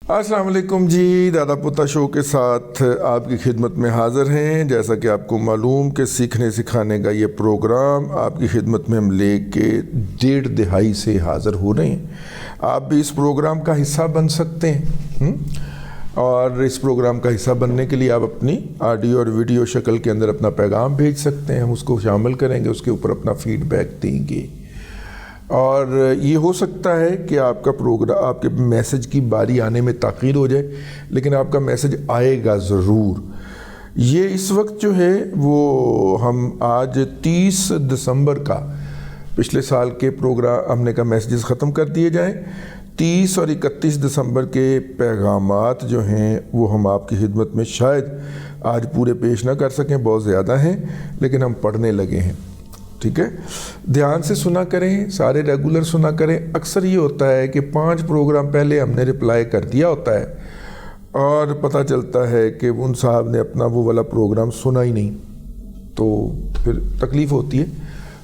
السلام علیکم جی، دادا پوتا شو کے ساتھ آپ کی خدمت میں حاضر ہیں۔ جیسا کہ آپ کو معلوم کہ سیکھنے سکھانے کا یہ پروگرام آپ کی خدمت میں ہم لے کے 1.5 دہائی سے حاضر ہو رہے ہیں۔ آپ بھی اس پروگرام کا حصہ بن سکتے ہیں اور اس پروگرام کا حصہ بننے کے لیے آپ اپنی آڈیو اور ویڈیو شکل کے اندر اپنا پیغام بھیج سکتے ہیں، ہم اس کو شامل کریں گے، اس کے اوپر اپنا فیڈ بیک دیں گے۔ اور یہ ہو سکتا ہے کہ آپ کا پروگرام، آپ کے میسج کی باری آنے میں تاخیر ہو جائے، لیکن آپ کا میسج آئے گا ضرور۔ یہ اس وقت جو ہے وہ ہم آج 30 دسمبر کا، پچھلے سال کے پروگرام ہم نے کہا میسیجز ختم کر دیے جائیں۔ 30 اور 31 دسمبر کے پیغامات جو ہیں وہ ہم آپ کی خدمت میں شاید آج پورے پیش نہ کر سکیں، بہت زیادہ ہیں، لیکن ہم پڑھنے لگے ہیں۔ ٹھیک ہے، دھیان سے سنا کریں، سارے ریگولر سنا کریں۔ اکثر یہ ہوتا ہے کہ 5 پروگرام پہلے ہم نے رپلائی کر دیا ہوتا ہے اور پتہ چلتا ہے کہ ان صاحب نے اپنا وہ والا پروگرام سنا ہی نہیں، تو پھر تکلیف ہوتی ہے۔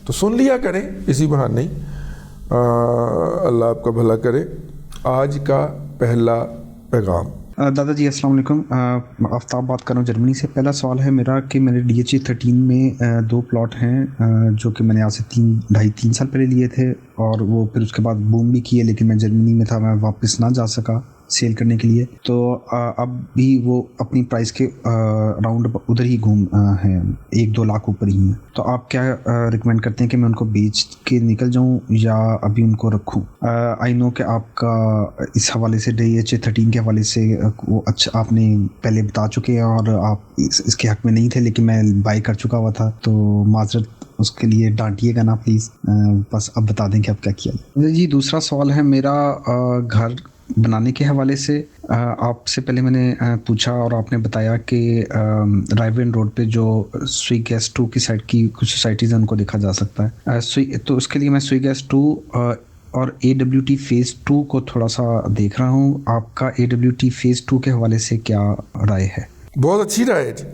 تو سن لیا کریں اسی بہانے، اللہ آپ کا بھلا کرے۔ آج کا پہلا پیغام۔ دادا جی السلام علیکم، آفتاب بات کر رہا ہوں جرمنی سے۔ پہلا سوال ہے میرا کہ میرے DHE13 میں 2 پلاٹ ہیں جو کہ میں نے آج سے 2.5-3 سال پہلے لیے تھے، اور وہ پھر اس کے بعد بوم بھی کیے، لیکن میں جرمنی میں تھا، میں واپس نہ جا سکا سیل کرنے کے لیے۔ تو اب بھی وہ اپنی پرائس کے راؤنڈ ادھر ہی گھوم ہیں، 1-2 لاکھ اوپر ہی ہیں۔ تو آپ کیا ریکمینڈ کرتے ہیں کہ میں ان کو بیچ کے نکل جاؤں یا ابھی ان کو رکھوں؟ آئی نو کہ آپ کا اس حوالے سے DHE13 کے حوالے سے وہ اچھا آپ نے پہلے بتا چکے ہیں اور آپ اس کے حق میں نہیں تھے، لیکن میں بائی کر چکا ہوا تھا، تو معذرت اس کے لیے ڈانٹیے گا نا پلیز، بس اب بتا دیں کہ آپ کیا کیا جی۔ دوسرا سوال ہے میرا گھر بنانے کے حوالے سے۔ آپ سے پہلے میں نے پوچھا اور آپ نے بتایا کہ رائیون روڈ پہ جو سوئی گیس 2 کی سائٹ کی کچھ سوسائٹیز ہیں ان کو دیکھا جا سکتا ہے، تو اس کے لیے میں سوئی گیس 2 اور AWT فیز 2 کو تھوڑا سا دیکھ رہا ہوں۔ آپ کا AWT فیز 2 کے حوالے سے کیا رائے ہے؟ بہت اچھی رائے ہے جی۔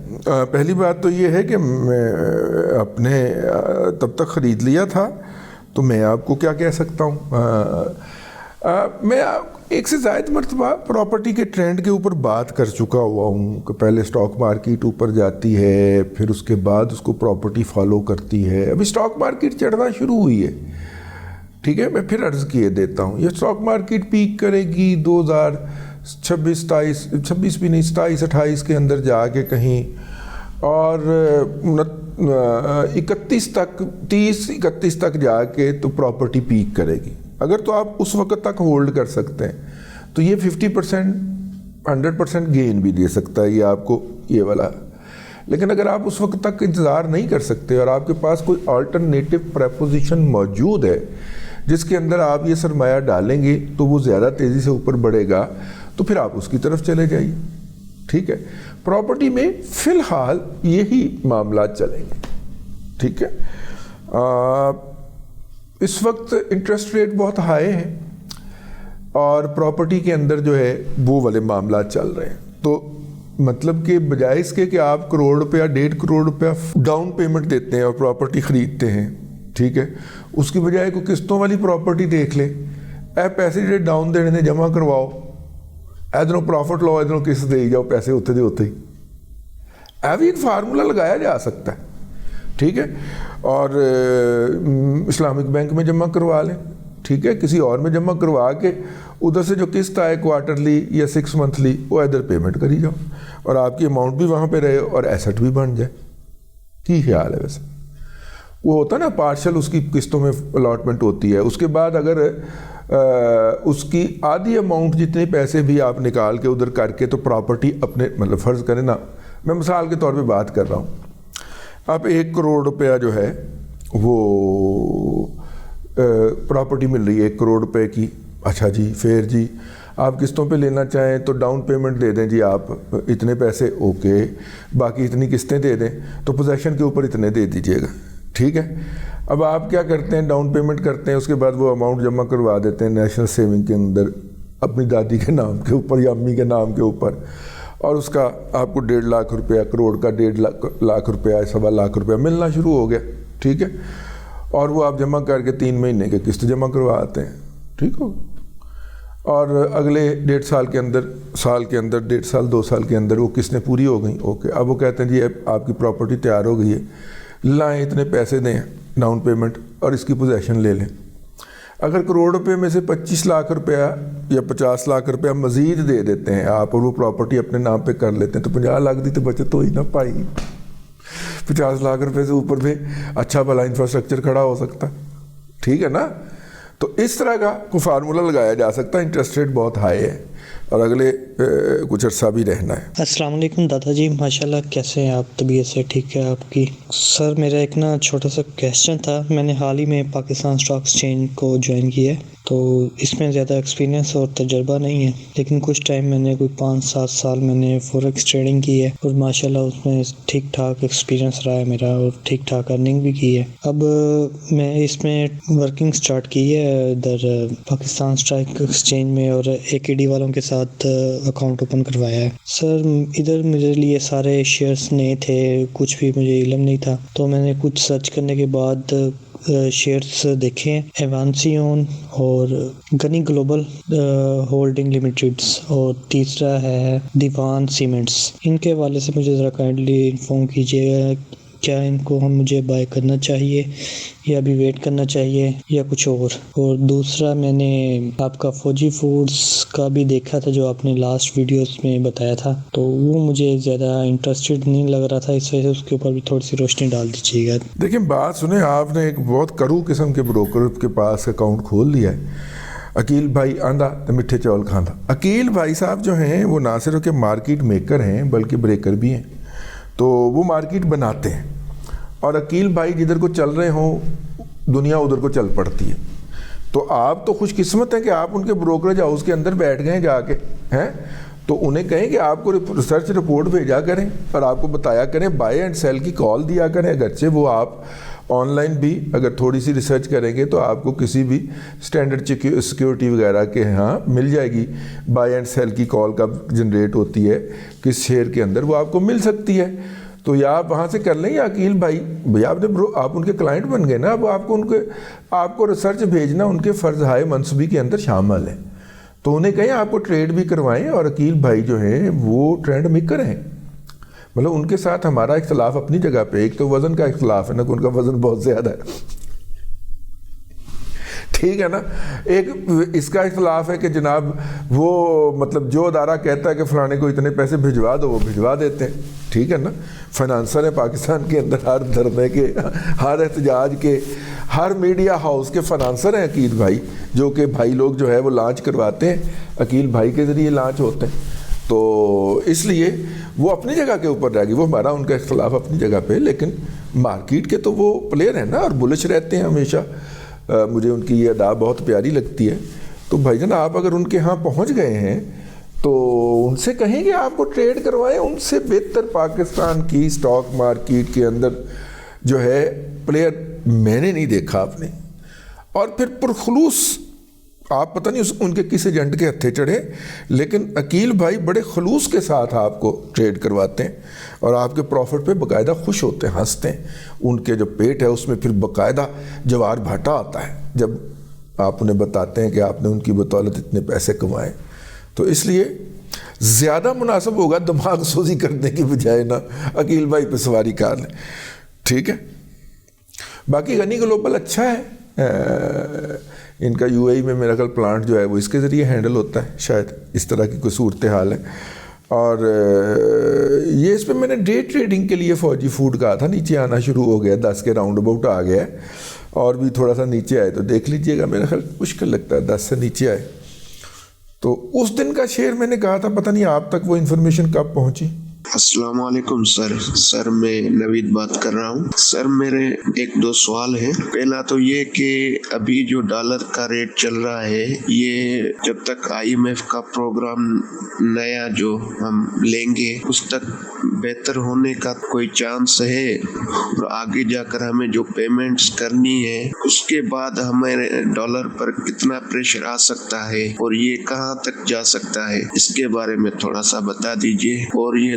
پہلی بات تو یہ ہے کہ میں اپنے تب تک خرید لیا تھا، تو میں آپ کو کیا کہہ سکتا ہوں۔ میں ایک سے زائد مرتبہ پراپرٹی کے ٹرینڈ کے اوپر بات کر چکا ہوا ہوں کہ پہلے سٹاک مارکیٹ اوپر جاتی ہے، پھر اس کے بعد اس کو پراپرٹی فالو کرتی ہے۔ ابھی سٹاک مارکیٹ چڑھنا شروع ہوئی ہے، ٹھیک ہے، میں پھر عرض کیے دیتا ہوں، یہ سٹاک مارکیٹ پیک کرے گی 2026 بھی نہیں، 27-28 کے اندر جا کے کہیں، اور 30-31 تک جا کے تو پراپرٹی پیک کرے گی۔ اگر تو آپ اس وقت تک ہولڈ کر سکتے ہیں تو یہ 50% 100% گین بھی دے سکتا ہے یہ آپ کو، یہ والا۔ لیکن اگر آپ اس وقت تک انتظار نہیں کر سکتے اور آپ کے پاس کوئی آلٹرنیٹو پریپوزیشن موجود ہے جس کے اندر آپ یہ سرمایہ ڈالیں گے تو وہ زیادہ تیزی سے اوپر بڑھے گا، تو پھر آپ اس کی طرف چلے جائیے، ٹھیک ہے۔ پراپرٹی میں فی الحال یہی معاملات چلیں گے، ٹھیک ہے۔ اس وقت انٹرسٹ ریٹ بہت ہائی ہیں اور پراپرٹی کے اندر جو ہے وہ والے معاملات چل رہے ہیں، تو مطلب کہ بجائے اس کے کہ آپ کروڑ روپیہ 1.5 کروڑ روپیہ ڈاؤن پیمنٹ دیتے ہیں اور پراپرٹی خریدتے ہیں، ٹھیک ہے، اس کی بجائے کوئی قسطوں والی پراپرٹی دیکھ لیں، پیسے جڑے ڈاؤن دینے نے جمع کرواؤ، ادھروں پروفٹ لو ادھروں قسط دے جاؤ، پیسے ہوتے ہی بھی ایک فارمولہ لگایا جا سکتا ہے، ٹھیک ہے۔ اور اسلامک بینک میں جمع کروا لیں، ٹھیک ہے، کسی اور میں جمع کروا کے ادھر سے جو قسط آئے کوارٹرلی یا 6 منتھلی وہ ادھر پیمنٹ کری جاؤ، اور آپ کی اماؤنٹ بھی وہاں پہ رہے اور ایسٹ بھی بن جائے۔ کی خیال ہے؟ ویسے وہ ہوتا ہے نا پارشل، اس کی قسطوں میں الاٹمنٹ ہوتی ہے، اس کے بعد اگر اس کی آدھی اماؤنٹ جتنے پیسے بھی آپ نکال کے ادھر کر کے تو پراپرٹی اپنے مطلب فرض کریں نا، میں مثال کے طور پہ بات کر رہا ہوں، آپ 1 کروڑ روپیہ جو ہے وہ پراپرٹی مل رہی ہے 1 کروڑ روپے کی، اچھا جی، پھر جی آپ قسطوں پہ لینا چاہیں تو ڈاؤن پیمنٹ دے دیں جی آپ اتنے پیسے، اوکے، باقی اتنی قسطیں دے دیں تو پوزیشن کے اوپر اتنے دے دیجیے گا، ٹھیک ہے۔ اب آپ کیا کرتے ہیں، ڈاؤن پیمنٹ کرتے ہیں، اس کے بعد وہ اماؤنٹ جمع کروا دیتے ہیں نیشنل سیونگ کے اندر اپنی دادی کے نام کے اوپر یا امی کے نام کے اوپر، اور اس کا آپ کو 1.5 لاکھ روپیہ، کروڑ کا 1.5 لاکھ روپیہ، 1.25 لاکھ روپیہ ملنا شروع ہو گیا، ٹھیک ہے، اور وہ آپ جمع کر کے 3 مہینے کے قسط جمع کروا آتے ہیں، ٹھیک ہو۔ اور اگلے 1.5 سال کے اندر 1.5 سال 2 سال کے اندر وہ قسطیں نے پوری ہو گئیں. اوکے, اب وہ کہتے ہیں جی اب آپ کی پراپرٹی تیار ہو گئی ہے, لائیں اتنے پیسے دیں ڈاؤن پیمنٹ اور اس کی پوزیشن لے لیں. اگر کروڑ روپے میں سے 25 لاکھ روپیہ یا 50 لاکھ روپیہ مزید دے دیتے ہیں آپ اور وہ پراپرٹی اپنے نام پہ کر لیتے ہیں تو 50 لاکھ دی تو بچت ہو ہی نہ پائی. 50 لاکھ روپے سے اوپر بھی اچھا بھلا انفراسٹرکچر کھڑا ہو سکتا ہے. ٹھیک ہے نا. تو اس طرح کا کوئی فارمولہ لگایا جا سکتا ہے. انٹرسٹ ریٹ بہت ہائی ہے اور اگلے کچھ عرصہ بھی رہنا ہے. السلام علیکم دادا جی, ماشاءاللہ کیسے ہیں آپ؟ طبیعت سے ٹھیک ہے آپ کی؟ سر میرا ایک چھوٹا سا کویسچن تھا. میں نے حال ہی میں پاکستان اسٹاک ایکسچینج کو جوائن کیا ہے, تو اس میں زیادہ ایکسپیرینس اور تجربہ نہیں ہے, لیکن کچھ ٹائم میں نے کوئی 5-7 سال میں نے فوریکس ٹریڈنگ کی ہے اور ماشاءاللہ اس میں ٹھیک ٹھاک ایکسپیرینس رہا ہے میرا اور ٹھیک ٹھاک ارننگ بھی کی ہے. اب میں اس میں ورکنگ سٹارٹ کی ہے ادھر پاکستان اسٹاک ایکسچینج میں اور AKD والوں کے ساتھ اکاؤنٹ اوپن کروایا ہے. سر ادھر میرے لیے سارے شیئرز نئے تھے, کچھ بھی مجھے علم نہیں تھا, تو میں نے کچھ سرچ کرنے کے بعد شیئرز دیکھے ہیں, ایوانسیون اور گنی گلوبل ہولڈنگ لمیٹڈس, اور تیسرا ہے دیوان سیمنٹس. ان کے حوالے سے مجھے ذرا کائنڈلی انفارم کیجیے گا, کیا ان کو مجھے بائی کرنا چاہیے یا ابھی ویٹ کرنا چاہیے یا کچھ اور. اور دوسرا میں نے آپ کا فوجی فوڈز کا بھی دیکھا تھا جو آپ نے لاسٹ ویڈیوز میں بتایا تھا, تو وہ مجھے زیادہ انٹرسٹڈ نہیں لگ رہا تھا, اس وجہ سے اس کے اوپر بھی تھوڑی سی روشنی ڈال دیجیے گا. دیکھیں بات سنیں, آپ نے ایک بہت کرو قسم کے بروکر کے پاس اکاؤنٹ کھول لیا ہے. عقیل بھائی آندھا تو میٹھے چول کھاندا. عقیل بھائی صاحب جو ہیں وہ نہ صرف کہ مارکیٹ میکر ہیں بلکہ بریکر بھی ہیں, تو وہ مارکیٹ بناتے ہیں. اور عقیل بھائی جدھر کو چل رہے ہوں دنیا ادھر کو چل پڑتی ہے. تو آپ تو خوش قسمت ہیں کہ آپ ان کے بروکریج ہاؤس کے اندر بیٹھ گئے جا کے ہیں, تو انہیں کہیں کہ آپ کو ریسرچ رپورٹ بھیجا کریں اور آپ کو بتایا کریں, بائی اینڈ سیل کی کال دیا کریں. اگرچہ وہ آپ آن لائن بھی اگر تھوڑی سی ریسرچ کریں گے تو آپ کو کسی بھی اسٹینڈرڈ سیکیورٹی وغیرہ کے ہاں مل جائے گی. بائی اینڈ سیل کی کال کب جنریٹ ہوتی ہے کس شیئر کے اندر, وہ آپ کو مل سکتی ہے. تو یا آپ وہاں سے کر لیں یا عقیل بھائی آپ ان کے کلائنٹ بن گئے نا, اب آپ کو ریسرچ بھیجنا ان کے فرض ہائے منصوبی کے اندر شامل ہے. تو انہیں کہیں آپ کو ٹریڈ بھی کروائیں. اور عقیل بھائی جو ہیں وہ ٹرینڈ میکر ہیں, مطلب ان کے ساتھ ہمارا اختلاف اپنی جگہ پہ, ایک تو وزن کا اختلاف ہے نا کہ ان کا وزن بہت زیادہ ہے, ٹھیک ہے نا. ایک اس کا اختلاف ہے کہ جناب وہ مطلب جو ادارہ کہتا ہے کہ فلانے کو اتنے پیسے بھجوا دو وہ بھجوا دیتے ہیں, ٹھیک ہے نا. فائنانسر ہے پاکستان کے اندر, ہر دھرنے کے, ہر احتجاج کے, ہر میڈیا ہاؤس کے فائنانسر ہیں عقیل بھائی, جو کہ بھائی لوگ جو ہے وہ لانچ کرواتے ہیں, عقیل بھائی کے ذریعے لانچ ہوتے ہیں. تو اس لیے وہ اپنی جگہ کے اوپر رہ گئی, وہ ہمارا ان کا اختلاف اپنی جگہ پہ, لیکن مارکیٹ کے تو وہ پلیئر ہیں نا اور بلش رہتے ہیں ہمیشہ. مجھے ان کی یہ ادا بہت پیاری لگتی ہے. تو بھائی جان آپ اگر ان کے ہاں پہنچ گئے ہیں تو ان سے کہیں کہ آپ کو ٹریڈ کروائیں. ان سے بہتر پاکستان کی اسٹاک مارکیٹ کے اندر جو ہے پلیئر میں نے نہیں دیکھا آپ نے. اور پھر پرخلوص آپ پتہ نہیں ان کے کس ایجنٹ کے ہتھے چڑھے, لیکن عقیل بھائی بڑے خلوص کے ساتھ آپ کو ٹریڈ کرواتے ہیں اور آپ کے پروفٹ پہ باقاعدہ خوش ہوتے ہیں, ہنستے ہیں. ان کے جو پیٹ ہے اس میں پھر باقاعدہ جوار بھاٹا آتا ہے جب آپ انہیں بتاتے ہیں کہ آپ نے ان کی بدولت اتنے پیسے کمائے. تو اس لیے زیادہ مناسب ہوگا دماغ سوزی کرنے کی بجائے نا عقیل بھائی پہ سواری کر لیں, ٹھیک ہے. باقی غنی گلوبل اچھا ہے, ان کا UAE میں میرا خیال پلانٹ جو ہے وہ اس کے ذریعے ہینڈل ہوتا ہے, شاید اس طرح کی کوئی صورتحال ہے. اور یہ اس پہ میں نے ڈے ٹریڈنگ کے لیے فوجی فوڈ کہا تھا, نیچے آنا شروع ہو گیا, 10 کے راؤنڈ اباؤٹ آ گیا ہے, اور بھی تھوڑا سا نیچے آئے تو دیکھ لیجئے گا. میرا خیال مشکل لگتا ہے 10 سے نیچے آئے. تو اس دن کا شیئر میں نے کہا تھا, پتہ نہیں آپ تک وہ انفارمیشن کب پہنچی. السلام علیکم سر میں نوید بات کر رہا ہوں. سر میرے 1-2 سوال ہیں. پہلا تو یہ کہ ابھی جو ڈالر کا ریٹ چل رہا ہے یہ جب تک IMF کا پروگرام نیا جو ہم لیں گے اس تک بہتر ہونے کا کوئی چانس ہے, اور آگے جا کر ہمیں جو پیمنٹس کرنی ہے اس کے بعد ہمارے ڈالر پر کتنا پریشر آ سکتا ہے اور یہ کہاں تک جا سکتا ہے, اس کے بارے میں تھوڑا سا بتا دیجئے. اور یہ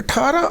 18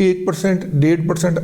1%, 1.5%,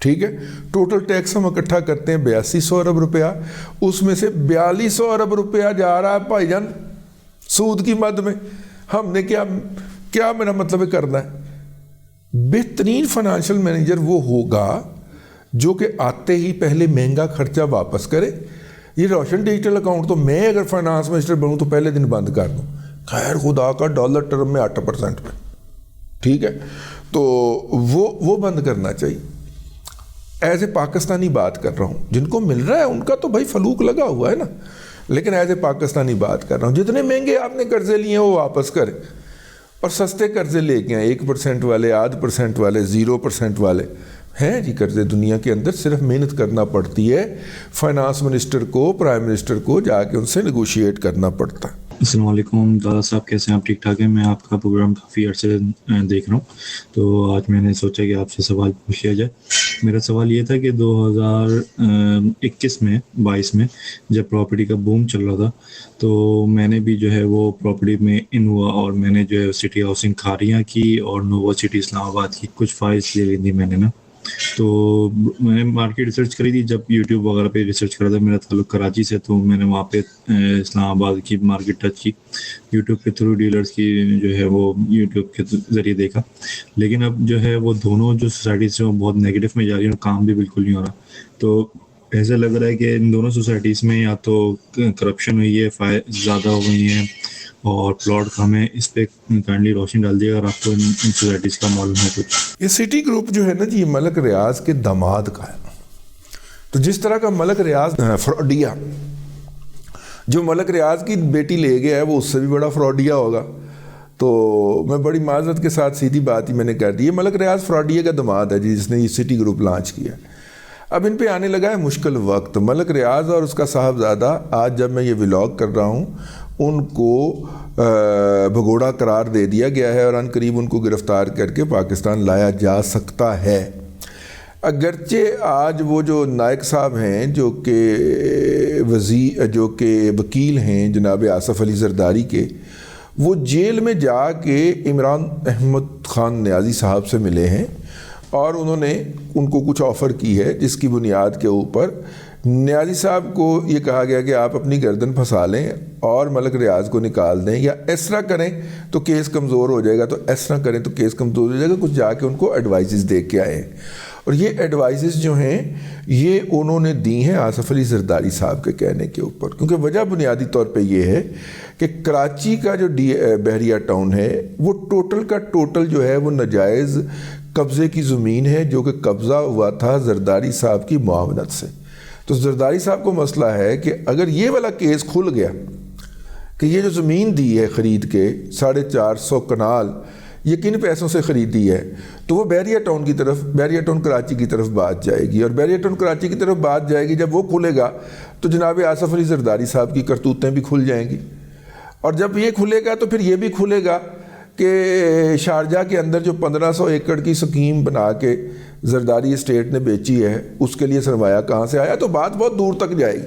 ٹھیک ہے. ٹوٹل ٹیکس ہم اکٹھا کرتے ہیں 8200 ارب روپیہ, اس میں سے 4200 ارب روپیہ جا رہا ہے بھائی جان سود کی مد میں. ہم نے کیا میرا مطلب ہے کرنا ہے. بہترین فائنانشیل مینیجر وہ ہوگا جو کہ آتے ہی پہلے مہنگا خرچہ واپس کرے. یہ روشن ڈیجیٹل اکاؤنٹ تو میں اگر فائنانس منسٹر بنوں تو پہلے دن بند کر دوں, خیر خدا کا ڈالر ٹرم میں 8% پہ, ٹھیک ہے. تو وہ بند کرنا چاہیے. ایز اے پاکستانی بات کر رہا ہوں, جن کو مل رہا ہے ان کا تو بھائی فلوک لگا ہوا ہے نا, لیکن ایز اے پاکستانی بات کر رہا ہوں, جتنے مہنگے آپ نے قرضے لیے ہیں وہ واپس کریں, اور سستے قرضے لے کے ہیں 1% والے, 0.5% والے, 0% والے ہیں جی قرضے دنیا کے اندر. صرف محنت کرنا پڑتی ہے, فائنانس منسٹر کو, پرائم منسٹر کو جا کے ان سے نیگوشیٹ کرنا پڑتا ہے. السلام علیکم دادا صاحب, کیسے ہیں آپ؟ ٹھیک ٹھاک ہیں. میں آپ کا پروگرام کافی عرصے سے دیکھ رہا ہوں, تو آج میں نے سوچا کہ آپ سے سوال پوچھ لیا جائے. میرا سوال یہ تھا کہ 2021 میں جب پراپرٹی کا بوم چل رہا تھا تو میں نے بھی جو ہے وہ پراپرٹی میں ان ہوا, اور میں نے جو ہے سٹی ہاؤسنگ کھاریاں کی اور نووا سٹی اسلام آباد کی کچھ فائلز لے لی تھی میں نے نا. تو میں نے مارکیٹ ریسرچ کری تھی, جب یوٹیوب وغیرہ پہ ریسرچ کرا تھا. میرا تعلق کراچی سے, تو میں نے وہاں پہ اسلام آباد کی مارکیٹ ٹچ کی, یوٹیوب کے تھرو ڈیلرز کی جو ہے وہ یوٹیوب کے ذریعے دیکھا. لیکن اب جو ہے وہ دونوں جو سوسائٹیز سے وہ بہت نیگیٹو میں جا رہی ہیں اور کام بھی بالکل نہیں ہو رہا. تو ایسا لگ رہا ہے کہ ان دونوں سوسائٹیز میں یا تو کرپشن ہوئی ہے, زیادہ ہو گئی ہیں, اور پلاٹ کم ہے. اس پہ کائنڈلی روشنی ڈال دیے اگر آپ کو ان سوسائٹیز کا معلوم ہے کچھ. یہ سٹی گروپ جو ہے نا جی ملک ریاض کے داماد کا ہے. تو جس طرح کا ملک ریاض فراڈیا, جو ملک ریاض کی بیٹی لے گیا ہے وہ اس سے بھی بڑا فراڈیا ہوگا. تو میں بڑی معذرت کے ساتھ سیدھی بات ہی میں نے کہہ دی, یہ ملک ریاض فراڈیا کا داماد ہے جی, جس نے یہ سٹی گروپ لانچ کیا. اب ان پہ آنے لگا ہے مشکل وقت. ملک ریاض اور اس کا صاحبزادہ, آج جب میں یہ ولاگ کر رہا ہوں, ان کو بھگوڑا قرار دے دیا گیا ہے اور ان قریب ان کو گرفتار کر کے پاکستان لایا جا سکتا ہے. اگرچہ آج وہ جو نائک صاحب ہیں جو کہ وکیل ہیں جناب آصف علی زرداری کے, وہ جیل میں جا کے عمران احمد خان نیازی صاحب سے ملے ہیں, اور انہوں نے ان کو کچھ آفر کی ہے جس کی بنیاد کے اوپر نیازی صاحب کو یہ کہا گیا کہ آپ اپنی گردن پھنسا لیں اور ملک ریاض کو نکال دیں, یا اس طرح کریں تو کیس کمزور ہو جائے گا, تو اس طرح کریں تو کیس کمزور ہو جائے گا. کچھ جا کے ان کو ایڈوائزز دے کے آئے, اور یہ ایڈوائزز جو ہیں یہ انہوں نے دی ہیں آصف علی زرداری صاحب کے کہنے کے اوپر. کیونکہ وجہ بنیادی طور پہ یہ ہے کہ کراچی کا جو بحریہ ٹاؤن ہے وہ ٹوٹل کا ٹوٹل جو ہے وہ ناجائز قبضے کی زمین ہے, جو کہ قبضہ ہوا تھا زرداری صاحب کی معاونت سے. تو زرداری صاحب کو مسئلہ ہے کہ اگر یہ والا کیس کھل گیا کہ یہ جو زمین دی ہے خرید کے 450 کنال یہ کن پیسوں سے خریدی ہے, تو وہ بحریہ ٹاؤن کی طرف, بحریہ ٹاؤن کراچی کی طرف بات جائے گی, اور بحریہ ٹاؤن کراچی کی طرف بات جائے گی. جب وہ کھلے گا تو جناب آصف علی زرداری صاحب کی کرتوتیں بھی کھل جائیں گی, اور جب یہ کھلے گا تو پھر یہ بھی کھلے گا کہ شارجہ کے اندر جو 1500 ایکڑ کی سکیم بنا کے زرداری اسٹیٹ نے بیچی ہے اس کے لیے سرمایہ کہاں سے آیا, تو بات بہت دور تک جائے گی.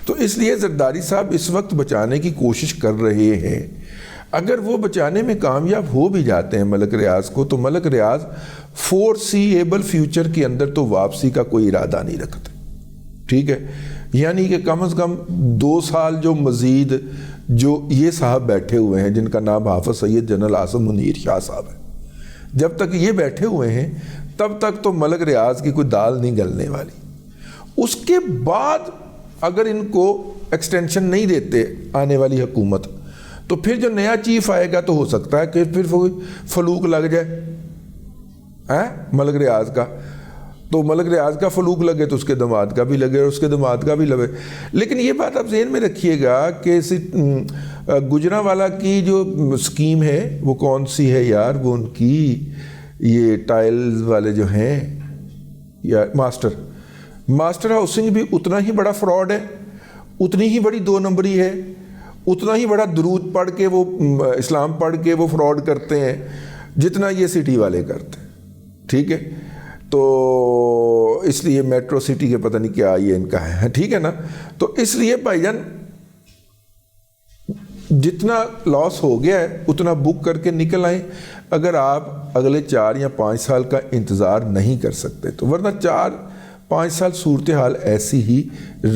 تو اس لیے زرداری صاحب اس وقت بچانے کی کوشش کر رہے ہیں. اگر وہ بچانے میں کامیاب ہو بھی جاتے ہیں ملک ریاض کو, تو ملک ریاض فورسیبل فیوچر کے اندر تو واپسی کا کوئی ارادہ نہیں رکھتے. ٹھیک ہے, یعنی کہ کم از کم 2 سال جو مزید جو یہ صاحب بیٹھے ہوئے ہیں جن کا نام حافظ سید جنرل عاصم منیر شاہ صاحب ہے, جب تک یہ بیٹھے ہوئے ہیں تب تک تو ملک ریاض کی کوئی دال نہیں گلنے والی. اس کے بعد اگر ان کو ایکسٹینشن نہیں دیتے آنے والی حکومت, تو پھر جو نیا چیف آئے گا تو ہو سکتا ہے کہ پھر فلوک لگ جائے ملک ریاض کا. تو ملک ریاض کا فلوک لگے تو اس کے داماد کا بھی لگے, اور اس کے داماد کا بھی لگے. لیکن یہ بات آپ ذہن میں رکھیے گا کہ گجرانوالہ کی جو اسکیم ہے وہ کون سی ہے یار, وہ ان کی یہ ٹائلز والے جو ہیں یا ماسٹر ہاؤسنگ بھی اتنا ہی بڑا فراڈ ہے, اتنی ہی بڑی 2 نمبری ہے, اتنا ہی بڑا درود پڑھ کے وہ اسلام پڑھ کے وہ فراڈ کرتے ہیں جتنا یہ سٹی والے کرتے ہیں. ٹھیک ہے, تو اس لیے میٹرو سٹی کے پتہ نہیں کیا یہ ان کا ہے. ٹھیک ہے نا, تو اس لیے بھائی جان جتنا لاس ہو گیا ہے اتنا بک کر کے نکل آئیں. اگر آپ اگلے 4 یا 5 سال کا انتظار نہیں کر سکتے تو، ورنہ 4-5 سال صورتحال ایسی ہی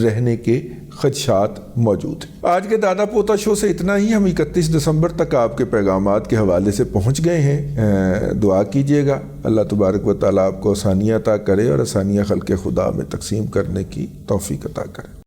رہنے کے خدشات موجود ہیں۔ آج کے دادا پوتا شو سے اتنا ہی۔ ہم 31 دسمبر تک آپ کے پیغامات کے حوالے سے پہنچ گئے ہیں۔ دعا کیجئے گا اللہ تبارک و تعالیٰ آپ کو آسانیاں عطا کرے اور آسانیاں خلق خدا میں تقسیم کرنے کی توفیق عطا کرے۔